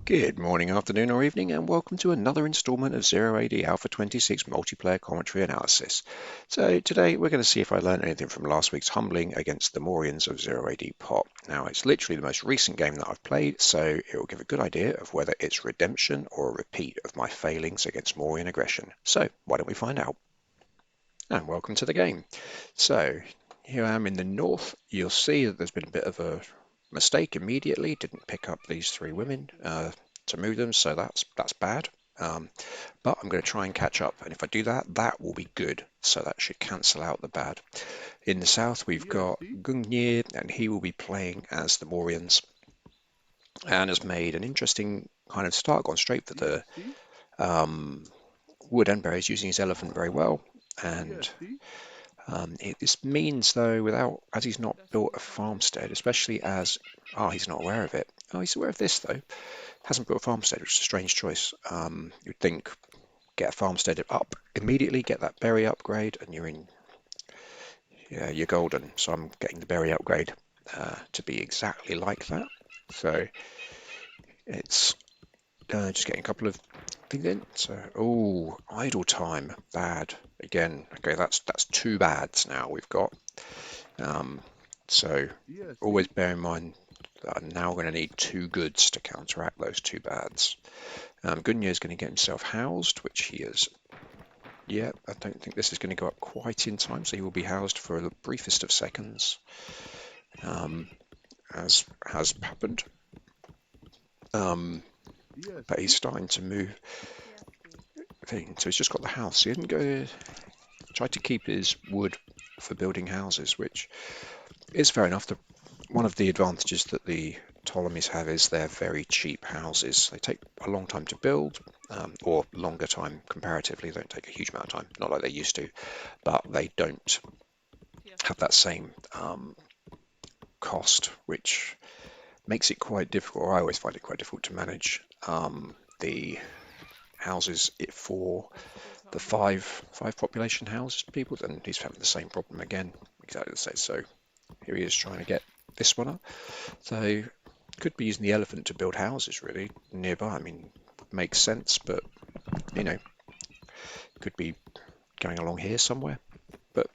Good morning, afternoon, or evening, and welcome to another installment of Zero AD Alpha 26 multiplayer commentary analysis. So today we're going to see if I learned anything from last week's humbling against the Mauryans of Zero AD Pot. Now it's literally the most recent game that I've played, so it will give a good idea of whether it's redemption or a repeat of my failings against Mauryan aggression. So why don't we find out? And welcome to the game. So here I am in the north. You'll see that there's been a bit of a mistake immediately. Didn't pick up these three women to move them, so that's bad. But I'm going to try and catch up, and if I do that, that will be good. So that should cancel out the bad. In the south, we've got Gungnir, and he will be playing as the Mauryans, and has made an interesting kind of start. Gone straight for the wood and berries, using his elephant very well, and this means, though, as he's not built a farmstead, especially as, he's not aware of it. Oh, he's aware of this, though. Hasn't built a farmstead, which is a strange choice. You'd think, get a farmstead up immediately, get that berry upgrade, and you're golden. So I'm getting the berry upgrade to be exactly like that. So it's just getting a couple of things in. So, idle time, bad. Again, okay, that's two bads now we've got. So always bear in mind that I'm now going to need two goods to counteract those two bads. Gungnir is going to get himself housed, which he is. Yeah, I don't think this is going to go up quite in time, so he will be housed for the briefest of seconds, as has happened. But he's starting to move. So he's just got the house. He didn't try to keep his wood for building houses, which is fair enough. One of the advantages that the Ptolemies have is they're very cheap houses. They take a long time to build, or longer time comparatively. They don't take a huge amount of time, not like they used to, but they don't have that same cost, which makes it quite difficult, or I always find it quite difficult to manage the houses for the five population house people. And he's having the same problem again, exactly the same. So here he is trying to get this one up. So could be using the elephant to build houses really nearby. I mean, makes sense, but could be going along here somewhere. But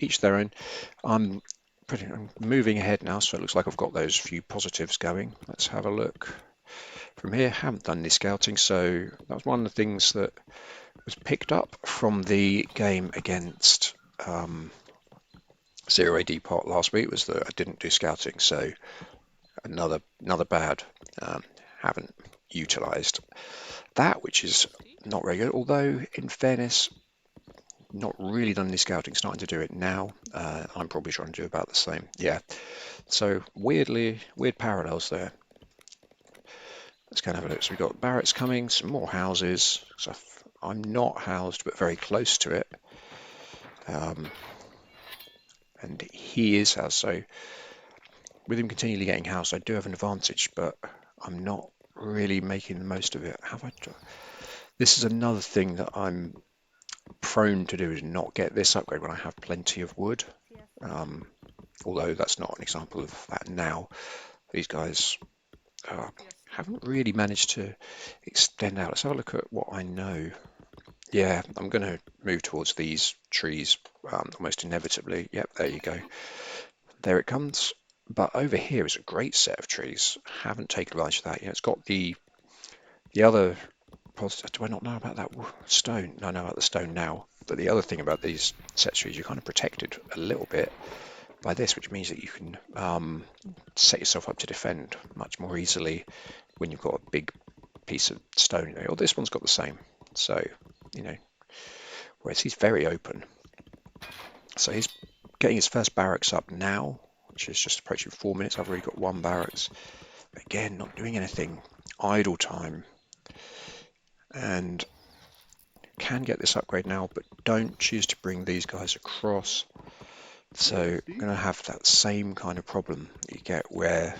each their own. I'm moving ahead now, so it looks like I've got those few positives going. Let's have a look from here. Haven't done any scouting, so that was one of the things that was picked up from the game against Zero AD Pot last week, was that I didn't do scouting. So another bad. Haven't utilised that, which is not very good. Although, in fairness, not really done any scouting, starting to do it now. I'm probably trying to do about the same. Yeah. So weird parallels there. Let's go and have a look. So we've got barracks coming, some more houses. So I'm not housed, but very close to it. And he is housed. So with him continually getting housed, I do have an advantage, but I'm not really making the most of it. This is another thing that I'm prone to do, is not get this upgrade when I have plenty of wood. Although that's not an example of that now. These guys haven't really managed to extend out. Let's have a look at what I know. Yeah, I'm going to move towards these trees almost inevitably. Yep, there you go. There it comes. But over here is a great set of trees. Haven't taken advantage of that. It's got the other positive. Do I not know about that stone? No, I know about the stone now. But the other thing about these set of trees, you're kind of protected a little bit by this, which means that you can set yourself up to defend much more easily when you've got a big piece of stone. Or this one's got the same. So, whereas he's very open. So he's getting his first barracks up now, which is just approaching 4 minutes. I've already got one barracks. Again, not doing anything. Idle time. And can get this upgrade now, but don't choose to bring these guys across. So I'm going to have that same kind of problem you get where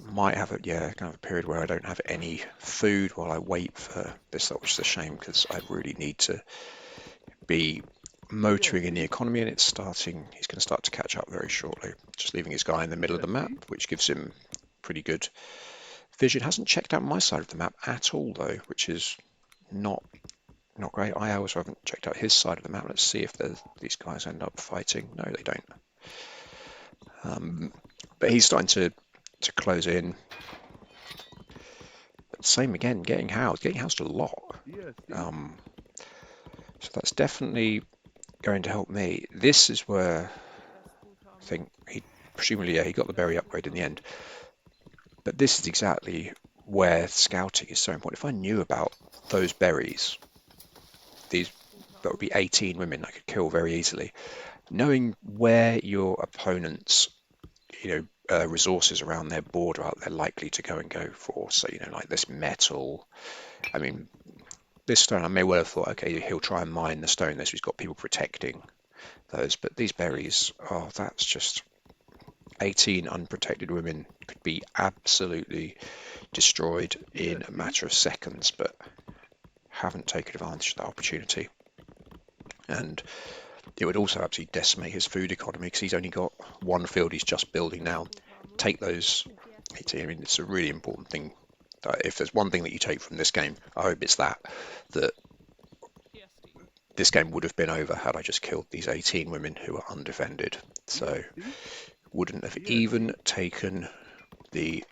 I might have kind of a period where I don't have any food while I wait for this, which is a shame because I really need to be motoring in the economy, and he's going to start to catch up very shortly. Just leaving his guy in the middle of the map, which gives him pretty good vision. Hasn't checked out my side of the map at all though, which is not great. I also haven't checked out his side of the map. Let's see if these guys end up fighting. No, they don't. But he's starting to close in. But same again, getting housed a lot. So that's definitely going to help me. This is where I think presumably he got the berry upgrade in the end. But this is exactly where scouting is so important. If I knew about those berries, that would be 18 women I could kill very easily. Knowing where your opponent's resources around their board are they're likely to go for. So, like this metal. I mean, this stone, I may well have thought, okay, he'll try and mine the stone there, so he's got people protecting those. But these berries, oh, that's just 18 unprotected women could be absolutely destroyed in a matter of seconds, but haven't taken advantage of that opportunity. And it would also absolutely decimate his food economy because he's only got one field he's just building now. Take those 18. I mean, it's a really important thing. If there's one thing that you take from this game, I hope it's that this game would have been over had I just killed these 18 women who are undefended. So wouldn't have even taken the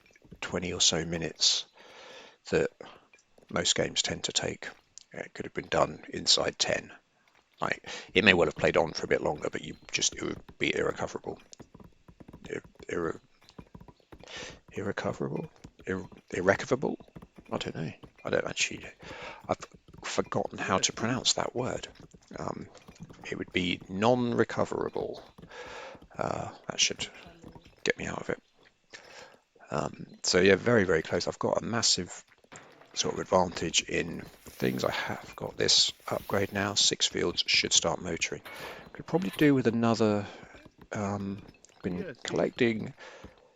20 or so minutes that most games tend to take. It could have been done inside 10. Like, it may well have played on for a bit longer, but it would be irrecoverable. Irrecoverable? Irrecoverable? I don't know. I've forgotten how to pronounce that word. It would be non-recoverable. That should get me out of it. So yeah, very, very close. I've got a massive sort of advantage in things. I have got this upgrade now. 6 fields should start motoring. Could probably do with another. Been collecting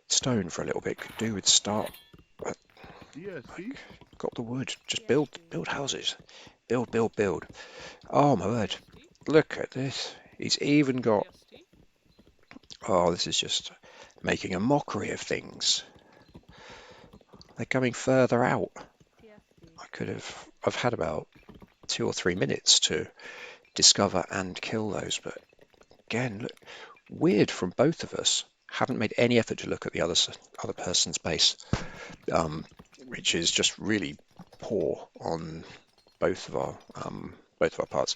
stone for a little bit. Could do with start. Got the wood. Just build houses. Build. Oh my word! Look at this. He's even got. Oh, this is just making a mockery of things. They're going further out. I've had about 2 or 3 minutes to discover and kill those, but again, look, weird from both of us. Haven't made any effort to look at the other person's base, which is just really poor on both of our parts.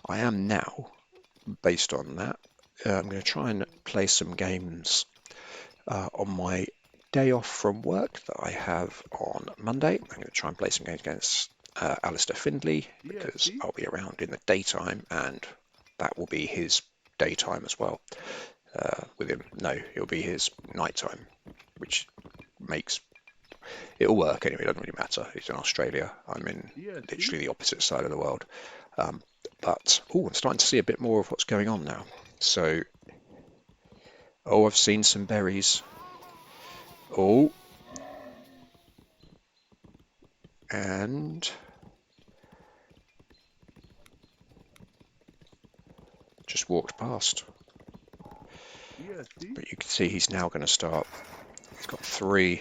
I am now, based on that, I'm going to try and play some games on my day off from work that I have on Monday. I'm going to try and play some games against Alistair Findlay because I'll be around in the daytime and that will be his daytime as well. With him, no, it'll be his nighttime, which makes it'll work anyway. It doesn't really matter. He's in Australia. I'm in literally the opposite side of the world. But I'm starting to see a bit more of what's going on now. So, I've seen some berries. And just walked past. But you can see he's now going to start. He's got 4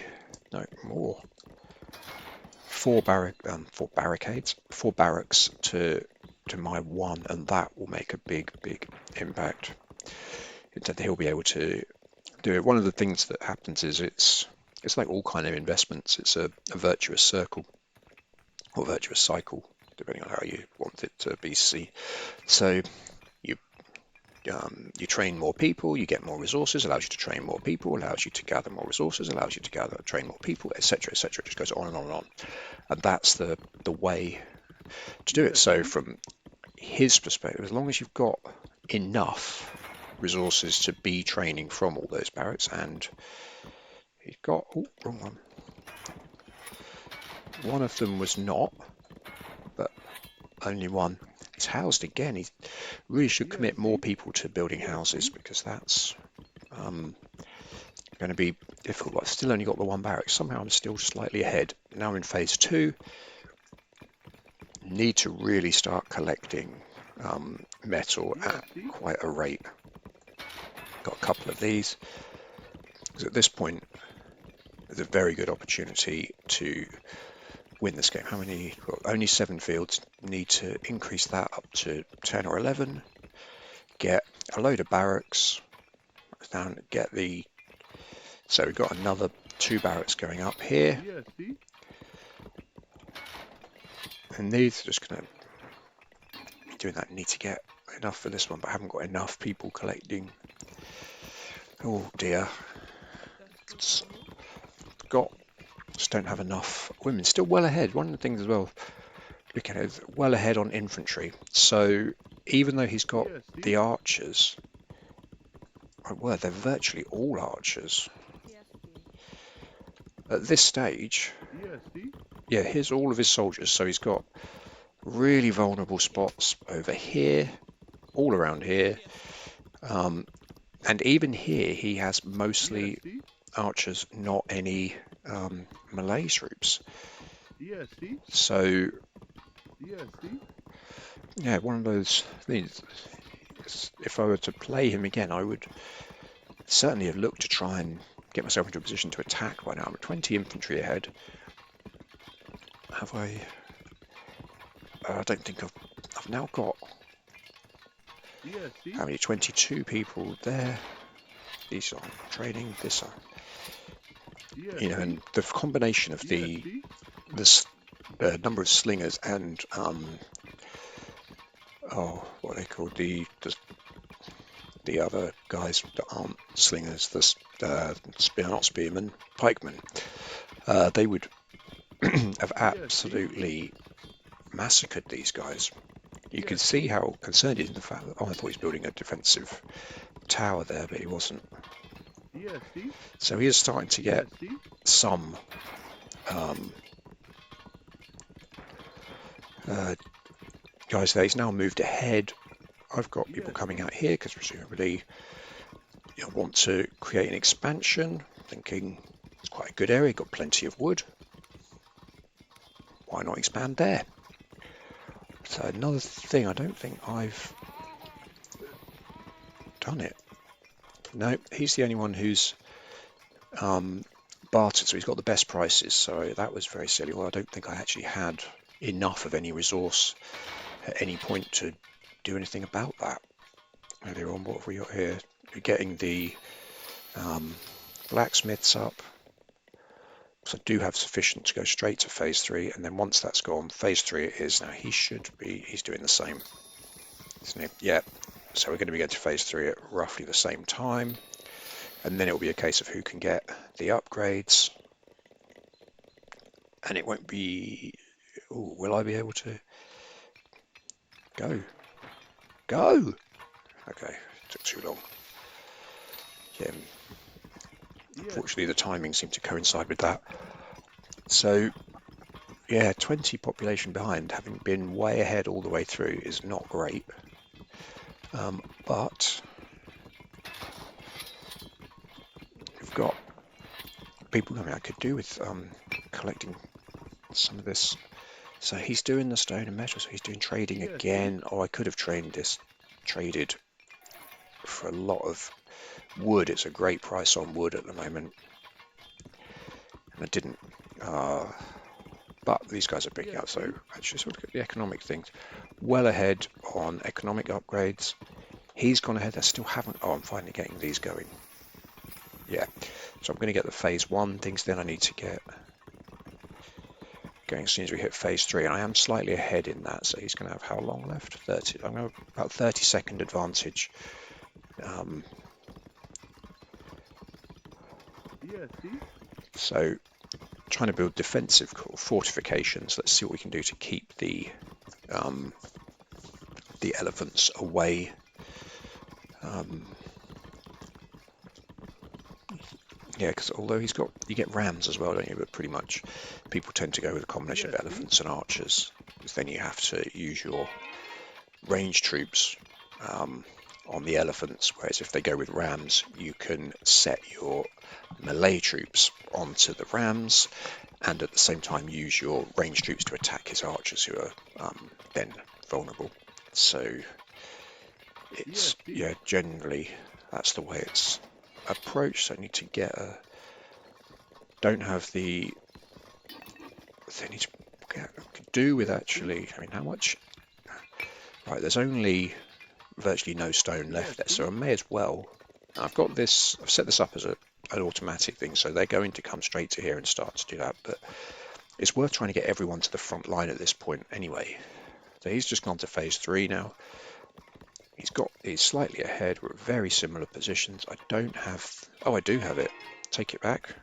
barricades, 4 barracks to my 1, and that will make a big impact. He'll be able to do it. One of the things that happens is it's like all kind of investments. It's a virtuous circle or virtuous cycle, depending on how you want it to be seen. So you train more people, you get more resources, allows you to train more people, allows you to gather more resources, allows you to train more people, etc., etc. It just goes on and on and on. And that's the way to do it. So from his perspective, as long as you've got enough resources to be training from all those barracks, and he's got wrong one. One of them was not, but only one. It's housed again. He really should commit more people to building houses because that's going to be difficult. I've still only got the 1 barrack. Somehow I'm still slightly ahead. Now in phase 2, need to really start collecting metal at quite a rate. Got a couple of these. Because at this point, There's a very good opportunity to win this game. How many? Well, only 7 fields. Need to increase that up to 10 or 11. Get a load of barracks. Down. Get the. So we've got another 2 barracks going up here. And these are just going to be doing that. Need to get enough for this one, but I haven't got enough people collecting. Oh dear. Just don't have enough women. Still well ahead. One of the things as well, looking at it, well ahead on infantry. So even though he's got the archers, well, they're virtually all archers. At this stage, yeah, here's all of his soldiers. So he's got really vulnerable spots over here, all around here. And even here, he has mostly archers, not any Malay troops. So, yeah, one of those things. If I were to play him again, I would certainly have looked to try and get myself into a position to attack by now. I'm at 20 infantry ahead. Have I? I don't think I've now got. How many? 22 people there. These are training. This are. You know, and the combination of the number of slingers and what are they called, the other guys that aren't slingers, not spearmen, pikemen, they would have absolutely massacred these guys. You could see how concerned he is in the fact that, I thought he was building a defensive tower there, but he wasn't. So he is starting to get some guys there. He's now moved ahead. I've got people coming out here because presumably want to create an expansion, thinking it's quite a good area, got plenty of wood. Why not expand there? So another thing, I don't think I've done it. No, he's the only one who's bartered, so he's got the best prices. So that was very silly. Well, I don't think I actually had enough of any resource at any point to do anything about that. Earlier on, what have we got here? We're getting the blacksmiths up. So I do have sufficient to go straight to phase 3, and then once that's gone, phase 3 it is. Now he's doing the same, isn't he? Yeah. So we're going to be getting to phase 3 at roughly the same time, and then it will be a case of who can get the upgrades. And it won't be. Ooh, will I be able to go? Go. Okay, took too long. Yeah. Unfortunately, the timing seemed to coincide with that. So, yeah, 20 population behind, having been way ahead all the way through, is not great. But we've got people coming. I could do with collecting some of this. So he's doing the stone and metal, so he's doing trading again. Oh, I could have traded for a lot of wood. It's a great price on wood at the moment. And I didn't, but these guys are picking up. So actually, let's look at the economic things. Well ahead on economic upgrades. He's gone ahead. I still haven't. Oh, I'm finally getting these going. Yeah. So I'm going to get the phase 1 things. Then I need to get going as soon as we hit phase 3. And I am slightly ahead in that. So he's going to have how long left? 30. I'm going to have about 30-second advantage. So trying to build defensive fortifications. Let's see what we can do to keep the elephants away. Yeah, because although you get rams as well, don't you? But pretty much people tend to go with a combination of elephants and archers, because then you have to use your range troops on the elephants, whereas if they go with rams, you can set your Malay troops onto the rams, and at the same time use your range troops to attack his archers, who are then vulnerable. So it's generally that's the way it's approached. So I need to get don't have the thing to could do with actually. I mean, how much? Right, there's only virtually no stone left there, so I may as well. I've got this. I've set this up as an automatic thing, so they're going to come straight to here and start to do that. But it's worth trying to get everyone to the front line at this point anyway. So he's just gone to phase 3 now. He's slightly ahead. We're at very similar positions. I don't have. Oh, I do have it. Take it back.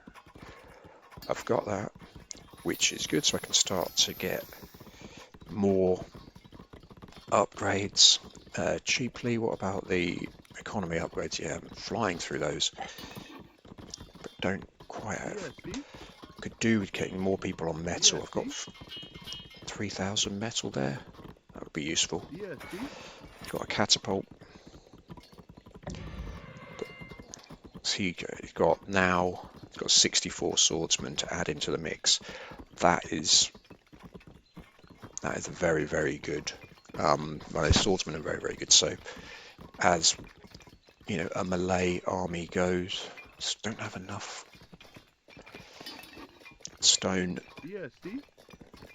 I've got that, which is good, so I can start to get more upgrades cheaply. What about the economy upgrades? Yeah, I'm flying through those, but don't quite have. Could do with getting more people on metal. I've got 3,000 metal there. That would be useful. Got a catapult. So he's got 64 swordsmen to add into the mix. That is very, very good. Well, the swordsmen are very, very good. So as you know, a melee army goes, just don't have enough stone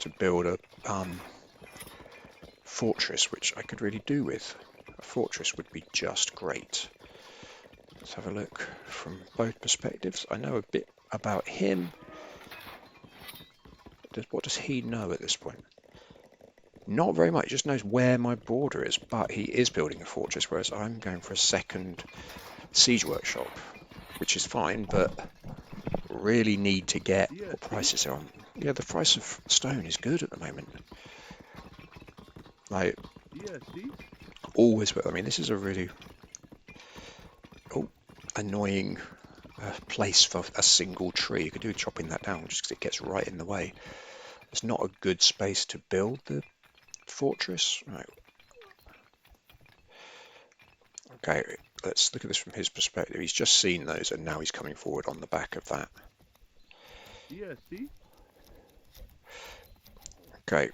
to build a fortress, which I could really do with. A fortress would be just great. Let's have a look from both perspectives. I know a bit about him. What does he know at this point? Not very much. He just knows where my border is, but he is building a fortress, whereas I'm going for a second siege workshop, which is fine, but really need to get what prices are on. Yeah, the price of stone is good at the moment. Like, always, I mean, this is a really annoying place for a single tree. You could do chopping that down just because it gets right in the way. It's not a good space to build the fortress. Right. Okay, let's look at this from his perspective. He's just seen those and now he's coming forward on the back of that. Okay.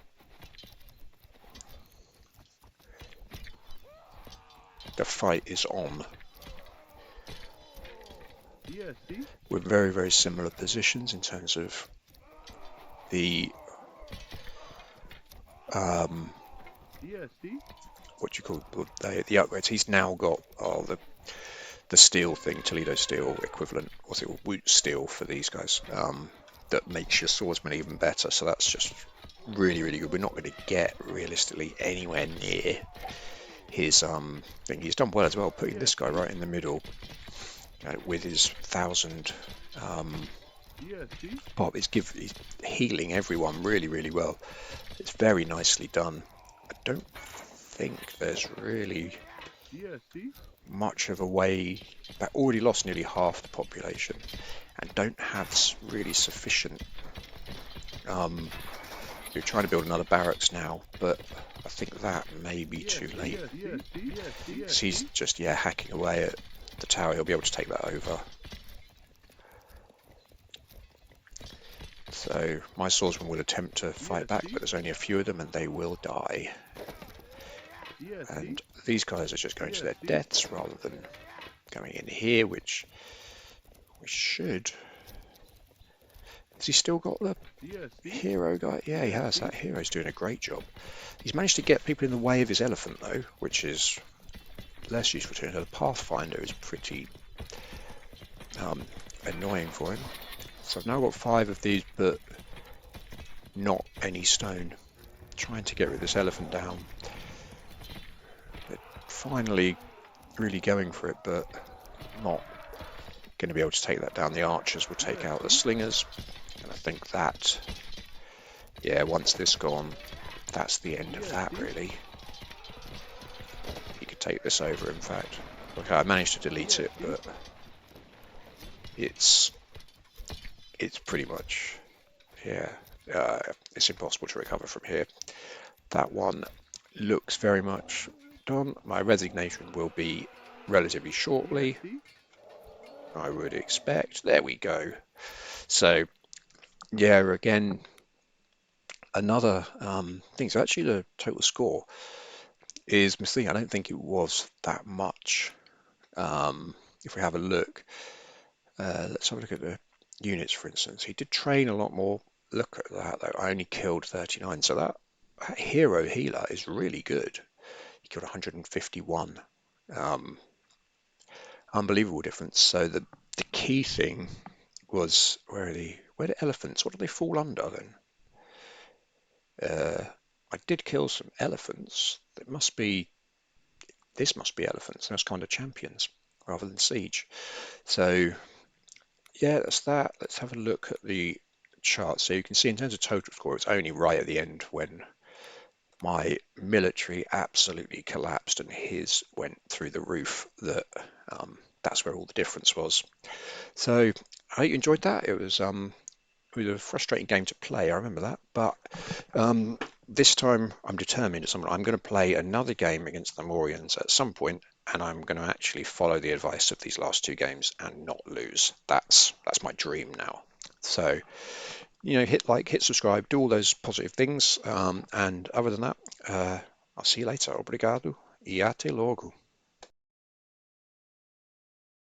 The fight is on. We're very, very similar positions in terms of the what do you call the upgrades. He's now got the steel thing, Toledo steel equivalent, what's it, Woot steel for these guys, that makes your swordsman even better. So that's just really, really good. We're not going to get realistically anywhere near his thing. He's done well as well, putting this guy right in the middle with his 1,000 pop. He's healing everyone really, really well. It's very nicely done. I don't think there's really much of a way. That already lost nearly half the population and don't have really sufficient. We're trying to build another barracks now, but I think that may be too late. So he's just hacking away at the tower. He'll be able to take that over. So my swordsman will attempt to fight back, but there's only a few of them and they will die. And these guys are just going to their deaths rather than going in here, which we should. Has he still got the hero guy? Yeah, he has. That hero's doing a great job. He's managed to get people in the way of his elephant, though, which is less useful to him. The Pathfinder is pretty annoying for him. So I've now got 5 of these, but not any stone. Trying to get rid of this elephant down. But finally really going for it, but not going to be able to take that down. The archers will take out the slingers. And I think that, once this gone, that's the end of that, really. He could take this over, in fact. Okay, I managed to delete it, but it's pretty much, it's impossible to recover from here. That one looks very much done. My resignation will be relatively shortly, I would expect. There we go. So, again, another thing. So actually the total score is misleading. I don't think it was that much. If we have a look, let's have a look at units, for instance. He did train a lot more. Look at that, though. I only killed 39. So that hero healer is really good. He killed 151. Um, Unbelievable difference. So the key thing was where the elephants? What do they fall under then? I did kill some elephants. This must be elephants. That's kind of champions rather than siege. So yeah, that's that. Let's have a look at the chart. So you can see in terms of total score, it's only right at the end when my military absolutely collapsed and his went through the roof that's where all the difference was. So I hope you enjoyed that. It was a frustrating game to play, I remember that. But this time I'm determined I'm going to play another game against the Mauryans at some point, and I'm going to actually follow the advice of these last two games and not lose. That's my dream now. So, hit like, hit subscribe, do all those positive things. And other than that, I'll see you later. Obrigado e até logo.